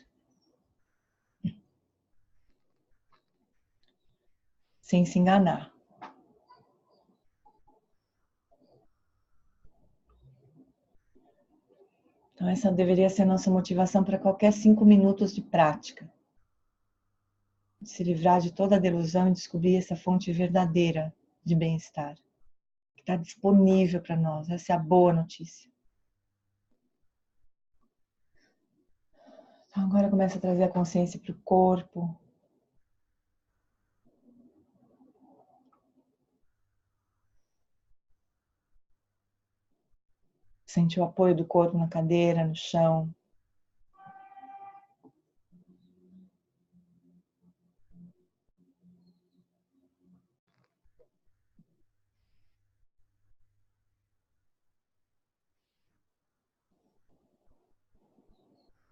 Sem se enganar. Então essa deveria ser a nossa motivação para qualquer 5 minutos de prática. De se livrar de toda a delusão e descobrir essa fonte verdadeira de bem-estar. Que está disponível para nós. Essa é a boa notícia. Então agora começa a trazer a consciência para o corpo. Sente o apoio do corpo na cadeira, no chão.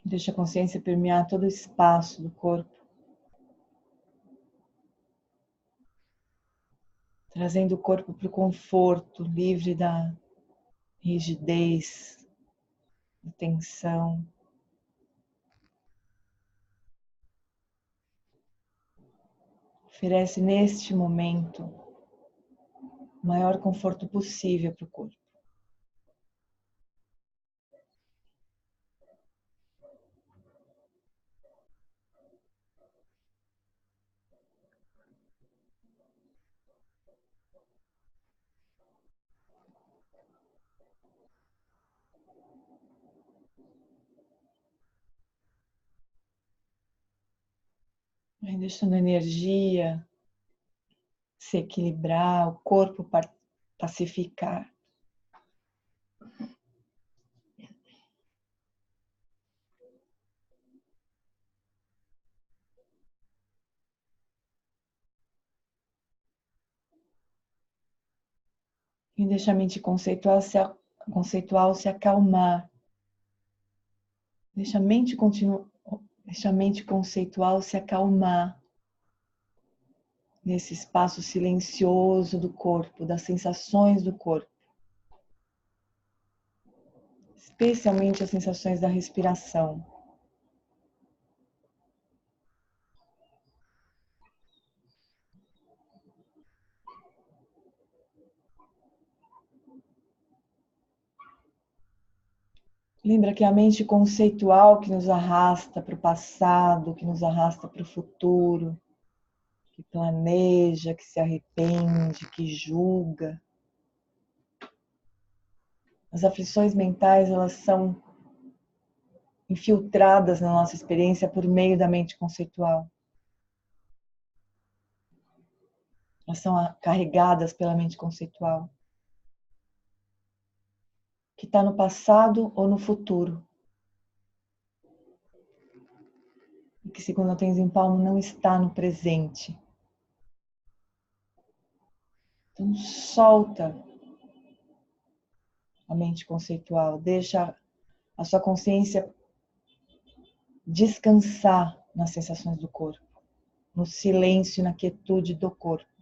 Deixa a consciência permear todo o espaço do corpo. Trazendo o corpo para o conforto, livre da rigidez, da tensão. Oferece neste momento o maior conforto possível para o corpo. Vai deixando a energia se equilibrar, o corpo pacificar. E deixa a mente conceitual se acalmar. Deixa a mente conceitual se acalmar nesse espaço silencioso do corpo, das sensações do corpo. Especialmente as sensações da respiração. Lembra que é a mente conceitual que nos arrasta para o passado, que nos arrasta para o futuro, que planeja, que se arrepende, que julga. As aflições mentais, elas são infiltradas na nossa experiência por meio da mente conceitual. Elas são carregadas pela mente conceitual, que está no passado ou no futuro. E que, segundo a Tenzin Palmo, não está no presente. Então, solta a mente conceitual, deixa a sua consciência descansar nas sensações do corpo, no silêncio e na quietude do corpo.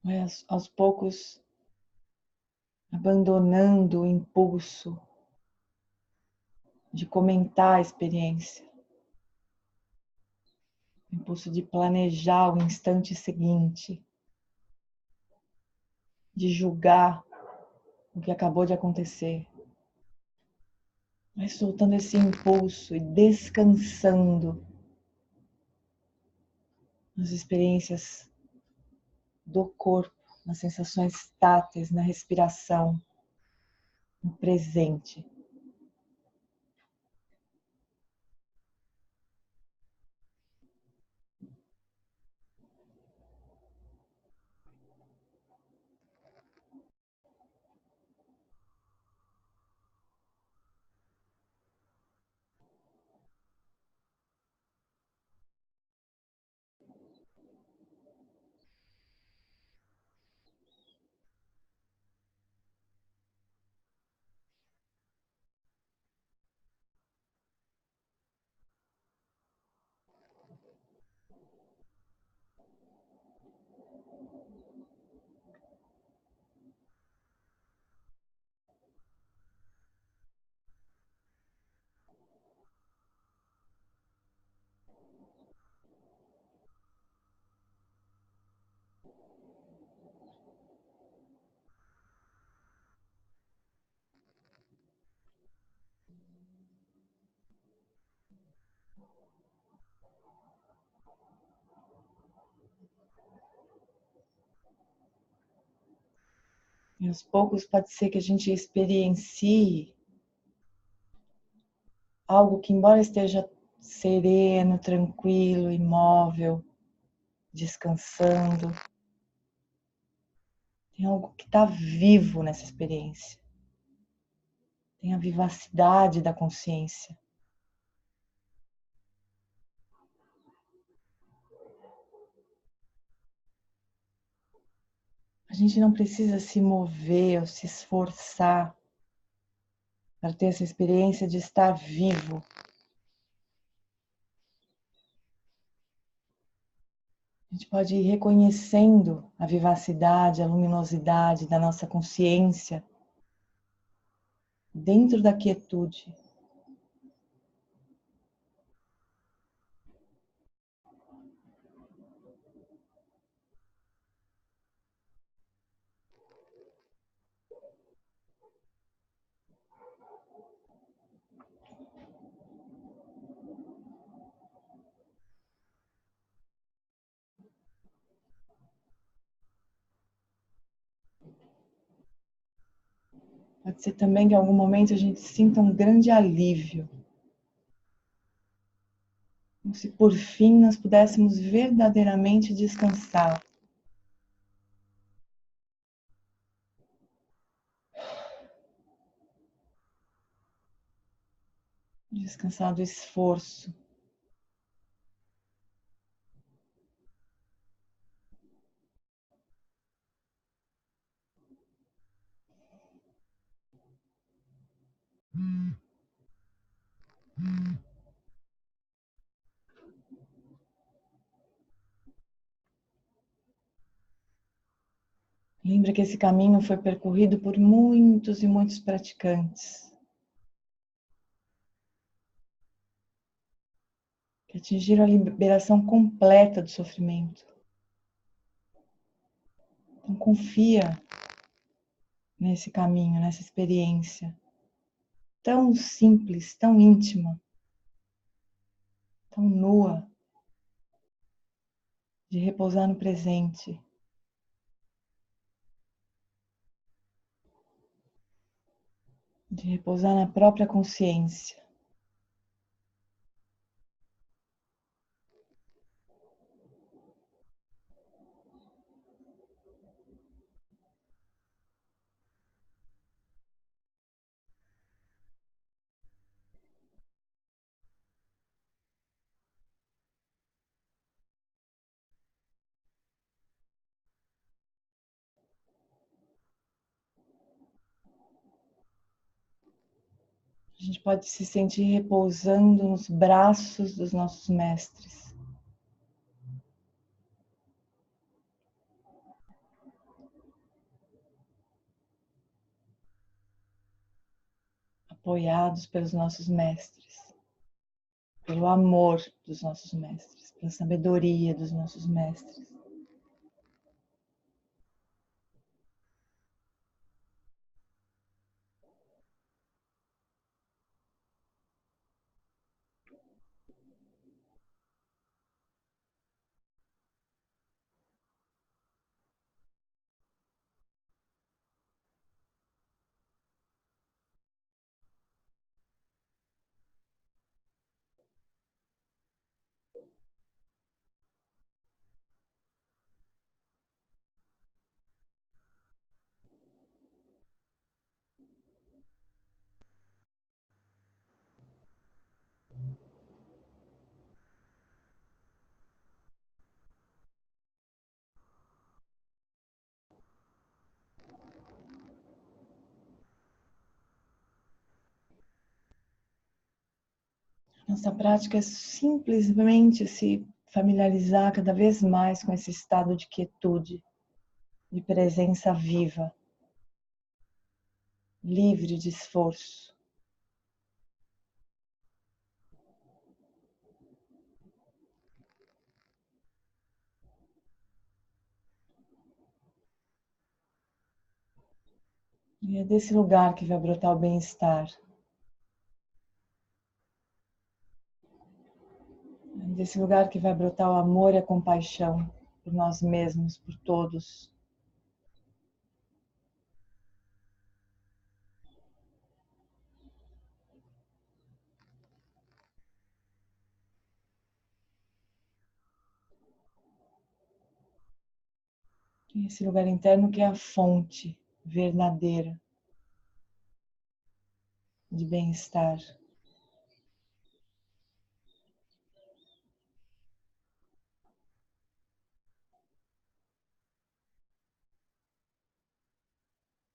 Mas, aos poucos, abandonando o impulso de comentar a experiência, o impulso de planejar o instante seguinte, de julgar o que acabou de acontecer. Mas soltando esse impulso e descansando nas experiências do corpo, nas sensações táteis, na respiração, no presente. E aos poucos pode ser que a gente experiencie algo que, embora esteja sereno, tranquilo, imóvel, descansando, tem algo que está vivo nessa experiência. Tem a vivacidade da consciência. A gente não precisa se mover ou se esforçar para ter essa experiência de estar vivo. A gente pode ir reconhecendo a vivacidade, a luminosidade da nossa consciência dentro da quietude. Pode ser também que em algum momento a gente sinta um grande alívio. Como se por fim nós pudéssemos verdadeiramente descansar. Descansar do esforço. Lembra que esse caminho foi percorrido por muitos e muitos praticantes que atingiram a liberação completa do sofrimento. Então confia nesse caminho, nessa experiência tão simples, tão íntima, tão nua, de repousar no presente. De repousar na própria consciência. A gente pode se sentir repousando nos braços dos nossos mestres. Apoiados pelos nossos mestres, pelo amor dos nossos mestres, pela sabedoria dos nossos mestres. Nossa prática é simplesmente se familiarizar cada vez mais com esse estado de quietude, de presença viva, livre de esforço. E é desse lugar que vai brotar o bem-estar. É desse lugar que vai brotar o amor e a compaixão por nós mesmos, por todos. E esse lugar interno que é a fonte verdadeira de bem-estar.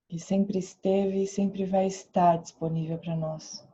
Que sempre esteve e sempre vai estar disponível para nós.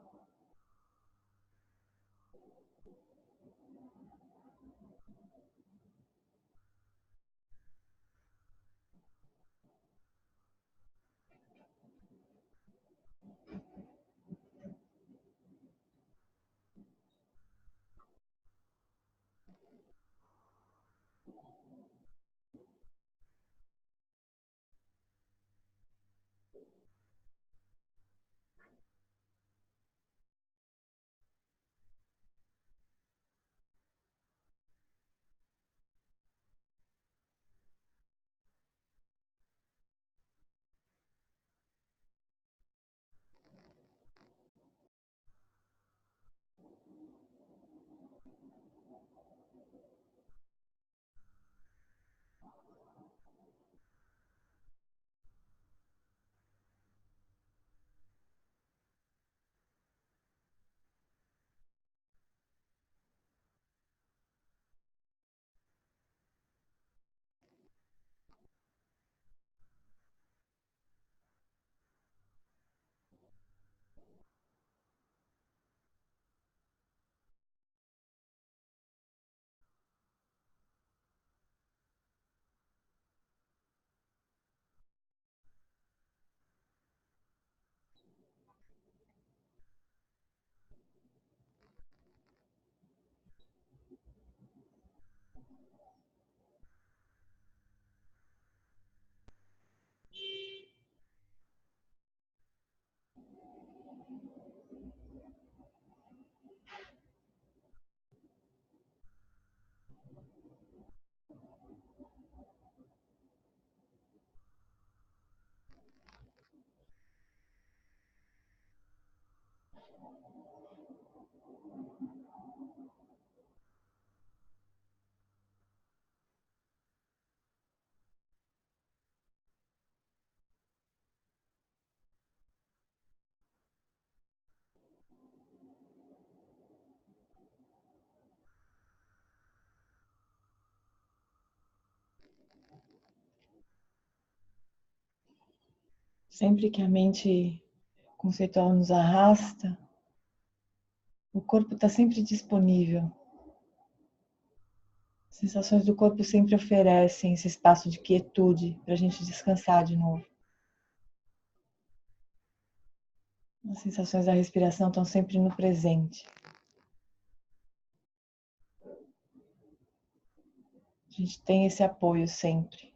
Sempre que a mente conceitual nos arrasta, o corpo está sempre disponível. As sensações do corpo sempre oferecem esse espaço de quietude para a gente descansar de novo. As sensações da respiração estão sempre no presente. A gente tem esse apoio sempre.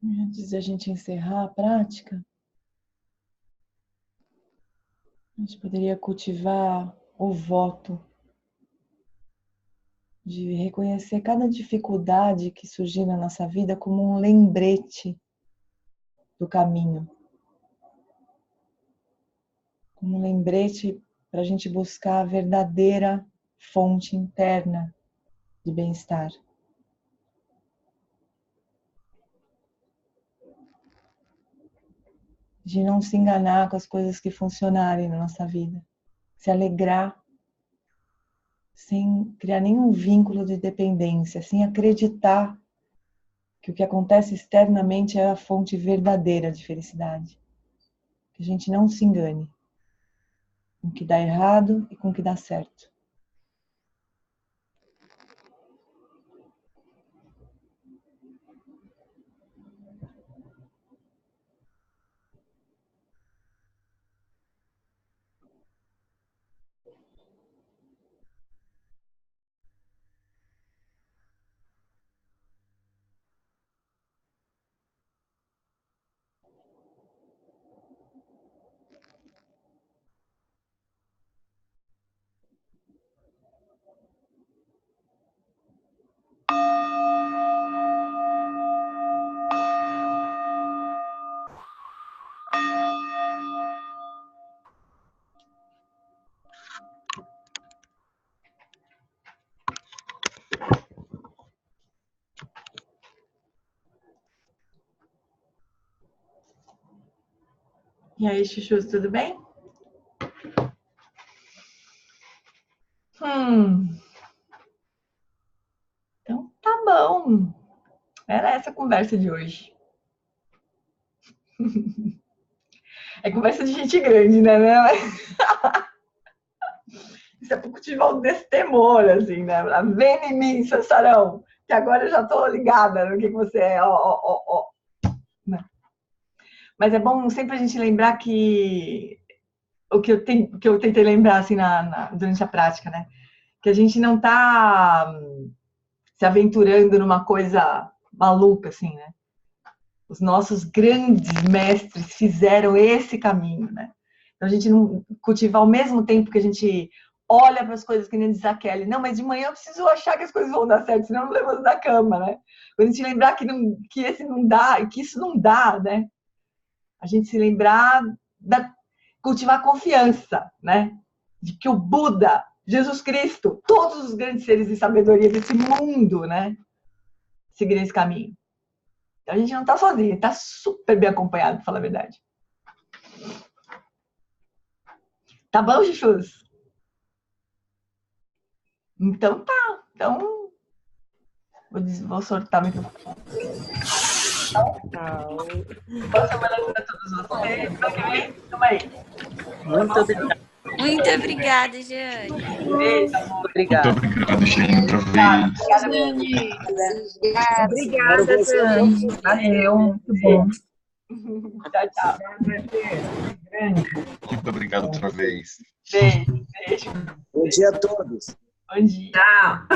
Antes da gente encerrar a prática, a gente poderia cultivar o voto de reconhecer cada dificuldade que surgir na nossa vida como um lembrete do caminho, como um lembrete para a gente buscar a verdadeira fonte interna de bem-estar. De não se enganar com as coisas que funcionarem na nossa vida. Se alegrar sem criar nenhum vínculo de dependência, sem acreditar que o que acontece externamente é a fonte verdadeira de felicidade. Que a gente não se engane com o que dá errado e com o que dá certo. E aí, chuchus, tudo bem? Então tá bom. Era essa a conversa de hoje. É conversa de gente grande, né? Isso é para cultivar um destemor, assim, né? Vem em mim, Sansarão, que agora eu já tô ligada no que você é. Ó. Mas é bom sempre a gente lembrar que o que eu tentei lembrar assim durante a prática, né? Que a gente não está se aventurando numa coisa maluca, assim, né? Os nossos grandes mestres fizeram esse caminho, né? Então a gente não cultivar ao mesmo tempo que a gente olha para as coisas, que nem diz a Kelly, não, mas de manhã eu preciso achar que as coisas vão dar certo, senão eu não levanto da cama, né? Quando a gente lembrar que esse não dá, que isso não dá, né? A gente se lembrar cultivar confiança, né? De que o Buda, Jesus Cristo, todos os grandes seres de sabedoria desse mundo, né? Seguirem esse caminho. Então a gente não está sozinho, está super bem acompanhado, para falar a verdade. Tá bom, Chuchus? Então tá. Então vou soltar o microfone. Boa semana para todos vocês. Semana que vem, tamo aí. Muito obrigado. Muito obrigada, Jane. Beijo, amor. Obrigado. Muito obrigado, Jane, outra vez. Obrigada, Jane. Valeu, muito bom. Tchau. Muito obrigado outra vez. Beijo. Bom dia a todos. Bom dia. Tchau.